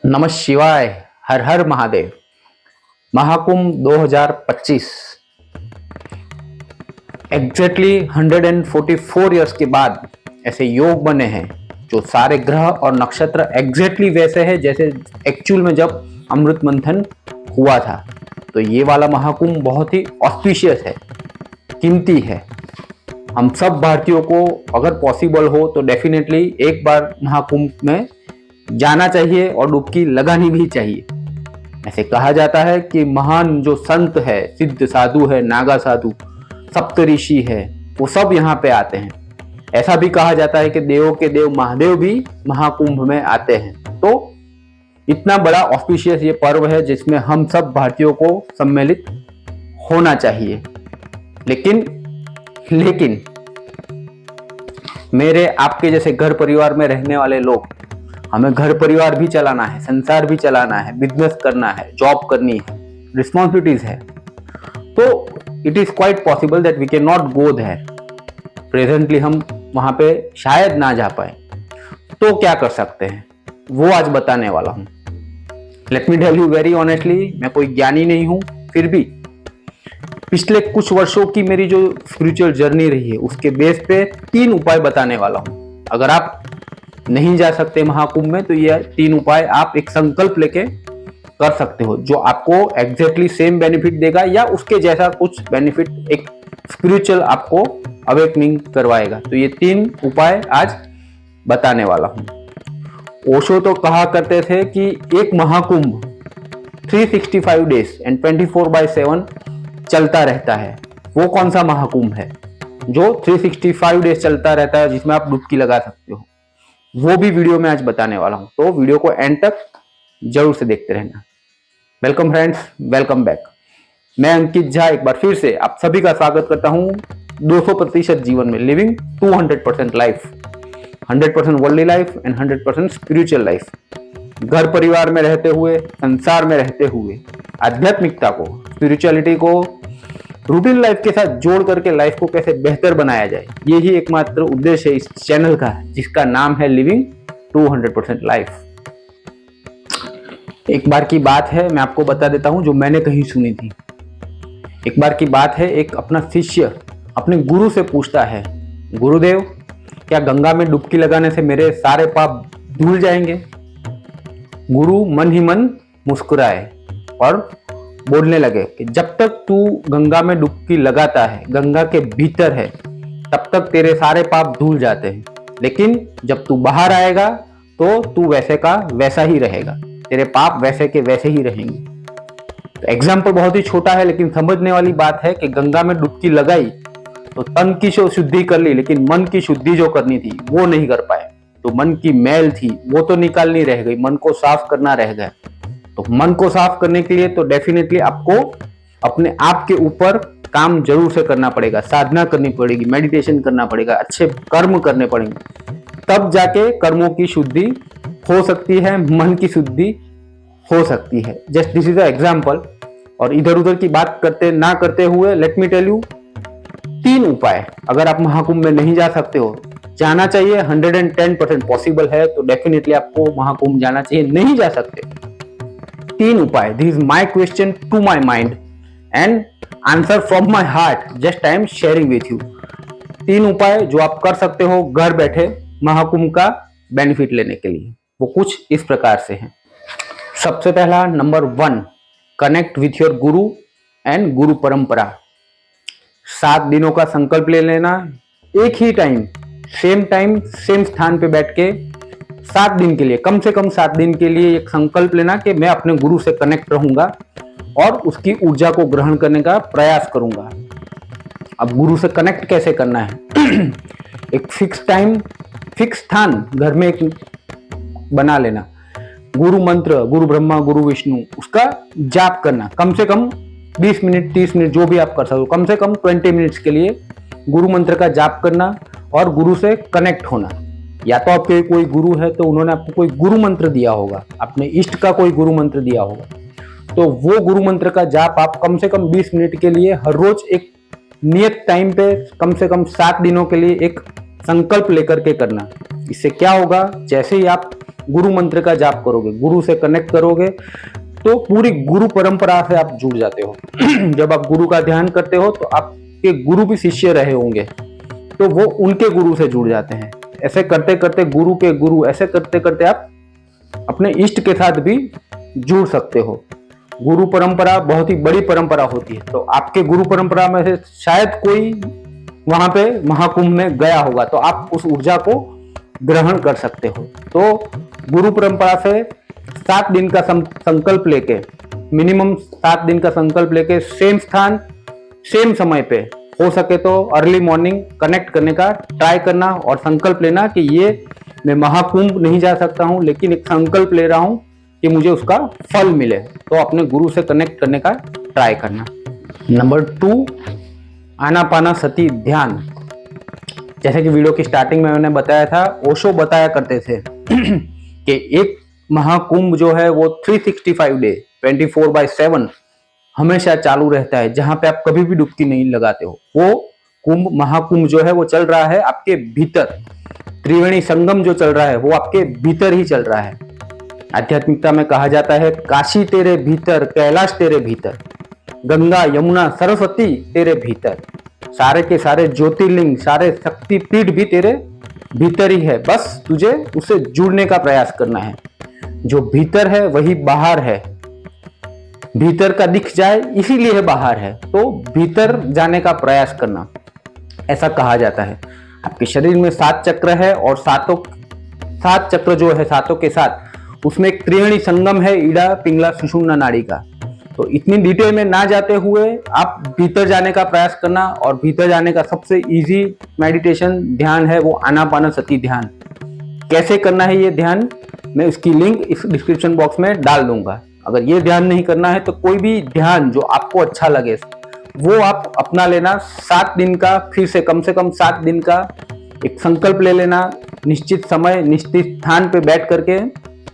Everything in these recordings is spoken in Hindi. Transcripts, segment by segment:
नमः शिवाय। हर हर महादेव। महाकुंभ 2025 एग्जैक्टली 144 इयर्स के बाद ऐसे योग बने हैं जो सारे ग्रह और नक्षत्र एग्जैक्टली वैसे हैं जैसे एक्चुअल में जब अमृत मंथन हुआ था। तो ये वाला महाकुंभ बहुत ही ऑस्पिशियस है, कीमती है। हम सब भारतीयों को अगर पॉसिबल हो तो डेफिनेटली एक बार महाकुंभ में जाना चाहिए और डुबकी लगानी भी चाहिए। ऐसे कहा जाता है कि महान जो संत है, सिद्ध साधु है, नागा साधु, सप्तऋषि है, वो सब यहाँ पे आते हैं। ऐसा भी कहा जाता है कि देवों के देव महादेव भी महाकुंभ में आते हैं। तो इतना बड़ा ऑस्पिशियस ये पर्व है जिसमें हम सब भारतीयों को सम्मिलित होना चाहिए। लेकिन मेरे आपके जैसे घर परिवार में रहने वाले लोग, हमें घर परिवार भी चलाना है, संसार भी चलाना है, बिजनेस करना है, जॉब करनी है, रिस्पॉन्सिबिलिटीज है। तो it is quite possible that we can not go there. Presently हम वहां पे शायद ना जा पाए, तो क्या कर सकते हैं वो आज बताने वाला हूं। Let me tell you very honestly, मैं कोई ज्ञानी नहीं हूं, फिर भी पिछले कुछ वर्षों की मेरी जो स्पिरिचुअल जर्नी रही है उसके बेस पे 3 उपाय बताने वाला हूं। अगर आप नहीं जा सकते महाकुंभ में तो ये 3 उपाय आप एक संकल्प लेके कर सकते हो जो आपको एग्जैक्टली सेम बेनिफिट देगा या उसके जैसा कुछ बेनिफिट, एक स्पिरिचुअल आपको अवेकनिंग करवाएगा। तो ये 3 उपाय आज बताने वाला हूं। ओशो तो कहा करते थे कि एक महाकुंभ 365 डेज एंड 24/7 चलता रहता है। वो कौन सा महाकुंभ है जो 365 डेज चलता रहता है जिसमें आप डुबकी लगा सकते हो, वो भी वीडियो में आज बताने वाला हूं। तो वीडियो को एंड तक जरूर से देखते रहना। Welcome friends, welcome back. मैं अंकित झा एक बार फिर से आप सभी का स्वागत करता हूं 200% जीवन में, living 200% life, 100% worldly life and 100% spiritual life. घर परिवार में रहते हुए, संसार में रहते हुए आध्यात्मिकता को, स्पिरिचुअलिटी को रूटीन लाइफ के साथ जोड़ करके लाइफ को कैसे बेहतर बनाया जाए, यही एकमात्र उद्देश्य है इस चैनल का, जिसका नाम है लिविंग 200% लाइफ। एक बार की बात है, मैं आपको बता देता हूं जो मैंने कहीं सुनी थी। एक बार की बात है, एक अपना शिष्य अपने गुरु से पूछता है, गुरुदेव क्या गंगा में डुबकी लगाने से मेरे सारे पाप धुल जाएंगे? गुरु मन ही मन मुस्कुराए और बोलने लगे कि जब तक तू गंगा में डुबकी लगाता है, गंगा के भीतर है, तब तक तेरे सारे पाप धुल जाते हैं, लेकिन जब तू बाहर आएगा तो तू वैसे का वैसा ही रहेगा, तेरे पाप वैसे के वैसे ही रहेंगे। तो एग्जाम्पल बहुत ही छोटा है लेकिन समझने वाली बात है कि गंगा में डुबकी लगाई तो तन की शुद्धि कर ली, लेकिन मन की शुद्धि जो करनी थी वो नहीं कर पाए। तो मन की मैल थी वो तो निकालनी रह गई, मन को साफ करना रह गया। तो मन को साफ करने के लिए तो डेफिनेटली आपको अपने आप के ऊपर काम जरूर से करना पड़ेगा, साधना करनी पड़ेगी, मेडिटेशन करना पड़ेगा, अच्छे कर्म करने पड़ेंगे, तब जाके कर्मों की शुद्धि हो सकती है, मन की शुद्धि हो सकती है। Just this is a example. और इधर उधर की बात करते ना करते हुए लेट मी टेल यू 3 उपाय। अगर आप महाकुंभ में नहीं जा सकते हो, जाना चाहिए, 110% पॉसिबल है तो डेफिनेटली आपको महाकुंभ जाना चाहिए। नहीं जा सकते, 3 उपाय। This is my question to my mind and answer from my heart, just I am sharing with you. 3 उपाय जो आप कर सकते हो घर बैठे महाकुंभ का बेनिफिट लेने के लिए, वो कुछ इस प्रकार से हैं। सबसे पहला, number 1, connect with your Guru and गुरु परंपरा। 7 दिनों का संकल्प ले लेना, एक ही टाइम, सेम स्थान पे बैठ के 7 दिन के लिए, कम से कम 7 दिन के लिए एक संकल्प लेना कि मैं अपने गुरु से कनेक्ट रहूंगा और उसकी ऊर्जा को ग्रहण करने का प्रयास करूंगा। अब गुरु से कनेक्ट कैसे करना है? एक फिक्स टाइम, फिक्स स्थान घर में एक बना लेना, गुरु मंत्र, गुरु ब्रह्मा गुरु विष्णु, उसका जाप करना, कम से कम 20 मिनट 30 मिनट जो भी आप कर सकते हो, कम से कम 20 मिनट्स के लिए गुरु मंत्र का जाप करना और गुरु से कनेक्ट होना। या तो आपके कोई गुरु है तो उन्होंने आपको कोई गुरु मंत्र दिया होगा, अपने इष्ट का कोई गुरु मंत्र दिया होगा, तो वो गुरु मंत्र का जाप आप कम से कम 20 मिनट के लिए हर रोज एक नियत टाइम पे कम से कम 7 दिनों के लिए एक संकल्प लेकर के करना। इससे क्या होगा, जैसे ही आप गुरु मंत्र का जाप करोगे, गुरु से कनेक्ट करोगे, तो पूरी गुरु परंपरा से आप जुड़ जाते हो। जब आप गुरु का ध्यान करते हो तो आपके गुरु भी शिष्य रहे होंगे, तो वो उनके गुरु से जुड़ जाते हैं। ऐसे करते करते गुरु के गुरु, ऐसे करते करते आप अपने इष्ट के साथ भी जुड़ सकते हो। गुरु परंपरा बहुत ही बड़ी परंपरा होती है, तो आपके गुरु परंपरा में से शायद कोई वहां पे महाकुंभ में गया होगा, तो आप उस ऊर्जा को ग्रहण कर सकते हो। तो गुरु परंपरा से 7 दिन का संकल्प लेके, मिनिमम 7 दिन का संकल्प लेके सेम स्थान सेम समय पे, हो सके तो अर्ली मॉर्निंग कनेक्ट करने का ट्राई करना और संकल्प लेना कि ये मैं महाकुंभ नहीं जा सकता हूं, लेकिन एक संकल्प ले रहा हूं कि मुझे उसका फल मिले। तो अपने गुरु से कनेक्ट करने का ट्राई करना। नंबर 2, आनापानसति ध्यान। जैसे कि वीडियो की स्टार्टिंग में मैंने बताया था, ओशो बताया करते थे कि एक महाकुंभ जो है वो 365 डे 24/7 हमेशा चालू रहता है, जहां पे आप कभी भी डुबकी नहीं लगाते हो। वो कुंभ, महाकुंभ जो है वो चल रहा है आपके भीतर। त्रिवेणी संगम जो चल रहा है वो आपके भीतर ही चल रहा है। आध्यात्मिकता में कहा जाता है काशी तेरे भीतर, कैलाश तेरे भीतर, गंगा यमुना सरस्वती तेरे भीतर, सारे के सारे ज्योतिर्लिंग, सारे शक्तिपीठ भी तेरे भीतर ही है। बस तुझे उससे जुड़ने का प्रयास करना है। जो भीतर है वही बाहर है। भीतर का दिख जाए इसीलिए बाहर है, तो भीतर जाने का प्रयास करना, ऐसा कहा जाता है। आपके शरीर में 7 चक्र है और 7 चक्र जो है, 7 के साथ उसमें एक त्रिवेणी संगम है, ईड़ा पिंगला सुषुम्ना नाड़ी का। तो इतनी डिटेल में ना जाते हुए आप भीतर जाने का प्रयास करना, और भीतर जाने का सबसे इजी मेडिटेशन ध्यान है वो आनापानसति ध्यान। कैसे करना है ये ध्यान, मैं उसकी लिंक इस डिस्क्रिप्शन बॉक्स में डाल दूंगा। अगर ये ध्यान नहीं करना है तो कोई भी ध्यान जो आपको अच्छा लगे वो आप अपना लेना। 7 दिन का, फिर से कम 7 दिन का एक संकल्प ले लेना, निश्चित समय निश्चित स्थान पे बैठ करके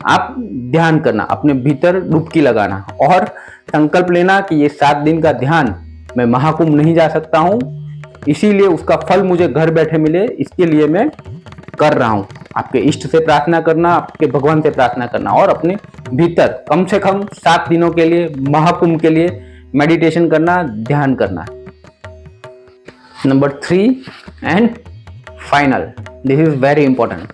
आप ध्यान करना, अपने भीतर डुबकी लगाना और संकल्प लेना कि ये 7 दिन का ध्यान मैं महाकुंभ नहीं जा सकता हूं, इसीलिए उसका फल मुझे घर बैठे मिले, इसके लिए मैं कर रहा हूं। आपके इष्ट से प्रार्थना करना, आपके भगवान से प्रार्थना करना और अपने भीतर कम से कम 7 दिनों के लिए, महाकुंभ के लिए मेडिटेशन करना, ध्यान करना। Number 3 and final, this is very important.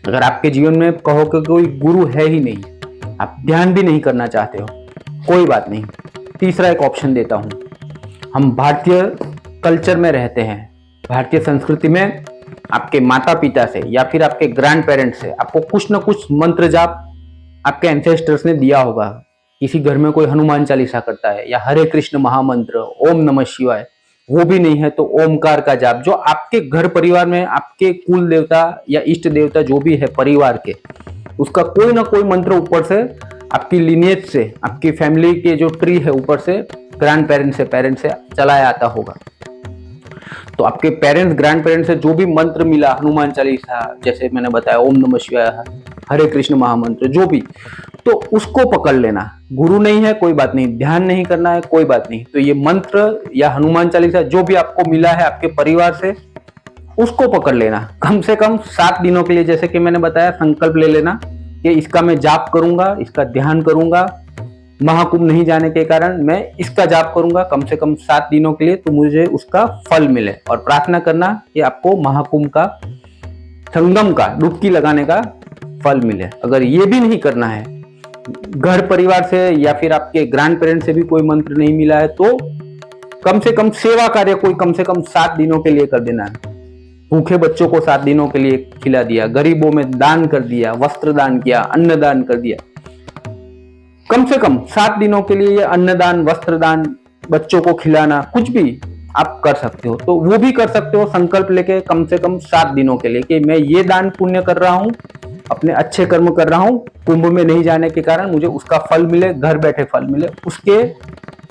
अगर आपके जीवन में कहो कि कोई गुरु है ही नहीं, आप ध्यान भी नहीं करना चाहते हो, कोई बात नहीं, तीसरा एक ऑप्शन देता हूं। हम भारतीय कल्चर में रहते हैं, भारतीय संस्कृति में आपके माता पिता से या फिर आपके ग्रैंड पेरेंट्स से आपको कुछ न कुछ मंत्र जाप आपके एंसेस्टर्स ने दिया होगा। किसी घर में कोई हनुमान चालीसा करता है या हरे कृष्ण महामंत्र, ओम नमः शिवाय, वो भी नहीं है तो ओमकार का जाप, जो आपके घर परिवार में आपके कुल देवता या इष्ट देवता जो भी है परिवार के, उसका कोई ना कोई मंत्र ऊपर से आपकी लिनेज से, आपकी फैमिली के जो ट्री है ऊपर से, ग्रैंड पेरेंट्स से चलाया आता होगा। तो आपके पेरेंट्स, ग्रैंड पेरेंट्स से जो भी मंत्र मिला, हनुमान चालीसा, जैसे मैंने बताया ओम नमः शिवाय, हरे कृष्ण महामंत्र, जो भी, तो उसको पकड़ लेना। गुरु नहीं है कोई बात नहीं, ध्यान नहीं करना है कोई बात नहीं, तो ये मंत्र या हनुमान चालीसा जो भी आपको मिला है आपके परिवार से, उसको पकड़ लेना। कम से कम 7 दिनों के लिए, जैसे कि मैंने बताया, संकल्प ले लेना कि इसका मैं जाप करूंगा, इसका ध्यान करूंगा, महाकुंभ नहीं जाने के कारण मैं इसका जाप करूंगा कम से कम 7 दिनों के लिए, तो मुझे उसका फल मिले। और प्रार्थना करना कि आपको महाकुंभ का, संगम का, डुबकी लगाने का फल मिले। अगर ये भी नहीं करना है, घर परिवार से या फिर आपके ग्रैंड पेरेंट्स से भी कोई मंत्र नहीं मिला है, तो कम से कम सेवा कार्य कोई कम से कम 7 दिनों के लिए कर देना है। भूखे बच्चों को 7 दिनों के लिए खिला दिया, गरीबों में दान कर दिया, वस्त्र दान किया, अन्न दान कर दिया। कम से कम 7 दिनों के लिए ये अन्नदान, वस्त्रदान, बच्चों को खिलाना, कुछ भी आप कर सकते हो। तो वो भी कर सकते हो संकल्प लेके कम से कम 7 दिनों के लिए कि मैं ये दान पुण्य कर रहा हूँ, अपने अच्छे कर्म कर रहा हूँ, कुंभ में नहीं जाने के कारण मुझे उसका फल मिले, घर बैठे फल मिले, उसके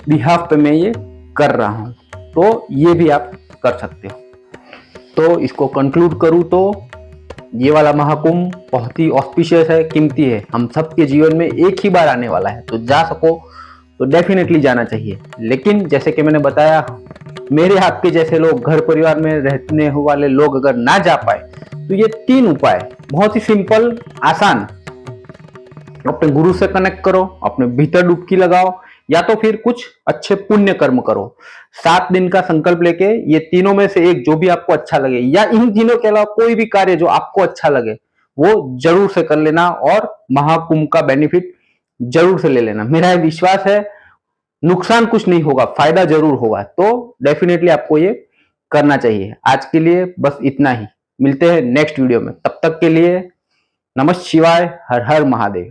बिहाफ पे मैं ये कर रहा हूँ। तो ये भी आप कर सकते हो। तो इसको कंक्लूड करूँ तो ये वाला महाकुंभ बहुत ही ऑस्पिशियस है, कीमती है, हम सबके जीवन में एक ही बार आने वाला है, तो जा सको तो डेफिनेटली जाना चाहिए। लेकिन जैसे कि मैंने बताया, मेरे आपके जैसे लोग, घर परिवार में रहने वाले लोग अगर ना जा पाए, तो ये 3 उपाय बहुत ही सिंपल, आसान, अपने गुरु से कनेक्ट करो, अपने भीतर डुबकी लगाओ, या तो फिर कुछ अच्छे पुण्य कर्म करो। 7 दिन का संकल्प लेके ये तीनों में से एक जो भी आपको अच्छा लगे, या इन तीनों के अलावा कोई भी कार्य जो आपको अच्छा लगे वो जरूर से कर लेना और महाकुंभ का बेनिफिट जरूर से ले लेना। मेरा विश्वास है नुकसान कुछ नहीं होगा, फायदा जरूर होगा। तो डेफिनेटली आपको ये करना चाहिए। आज के लिए बस इतना ही, मिलते हैं नेक्स्ट वीडियो में। तब तक के लिए नमः शिवाय, हर हर महादेव।